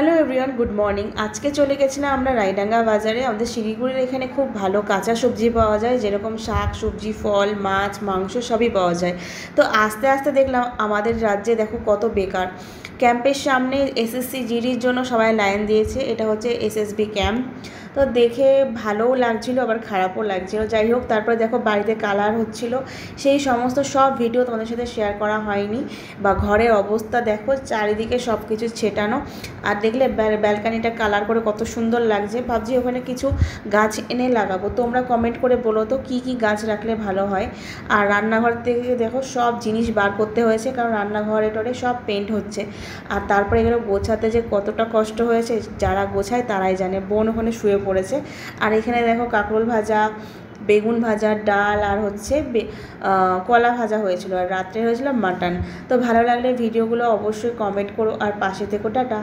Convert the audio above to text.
Hello everyone, good morning. আজকে চলে গেছিলাম আমরা রায়ডাঙ্গা বাজারে। আমাদের শিলিগুড়ির এখানে খুব ভালো কাঁচা সবজি পাওয়া যায়, যেরকম শাক সবজি, ফল, মাছ, মাংস সবই পাওয়া যায়। তো আস্তে আস্তে দেখলাম আমাদের রাজ্যে দেখো কত বেকার। ক্যাম্পের সামনে এসএসসি জিডির জন্য সবাই লাইন দিয়েছে। এটা হচ্ছে এসএসবি ক্যাম্প। তো দেখে ভালোও লাগছিল, আবার খারাপও লাগছিল। যাই হোক, তারপরে দেখো বাড়িতে কালার হচ্ছিল, সেই সমস্ত সব ভিডিও তোমাদের সাথে শেয়ার করা হয়নি। বা ঘরের অবস্থা দেখো, চারিদিকে সব কিছু ছেটানো। আর দেখলে ব্যালকানিটা কালার করে কত সুন্দর লাগছে। ভাবছি ওখানে কিছু গাছ এনে লাগাবো। তোমরা কমেন্ট করে বলো তো কী কী গাছ রাখলে ভালো হয়। আর রান্নাঘর থেকে দেখো সব জিনিস বার করতে হয়েছে, কারণ রান্নাঘরে টরে সব পেন্ট হচ্ছে। আর তারপরে এগুলো গোছাতে যে কতটা কষ্ট হয়েছে, যারা গোছায় তারাই জানে। বোন ওখানে শুয়ে পড়েছে। আর এখানে দেখো কাঁকরোল ভাজা, বেগুন ভাজা, ডাল, আর হচ্ছে কলা ভাজা হয়েছিল। আর রাত্রে হয়েছিল মাটন। তো ভালো লাগলে ভিডিওগুলো অবশ্যই কমেন্ট করো আর পাশে থেকো। টাটা।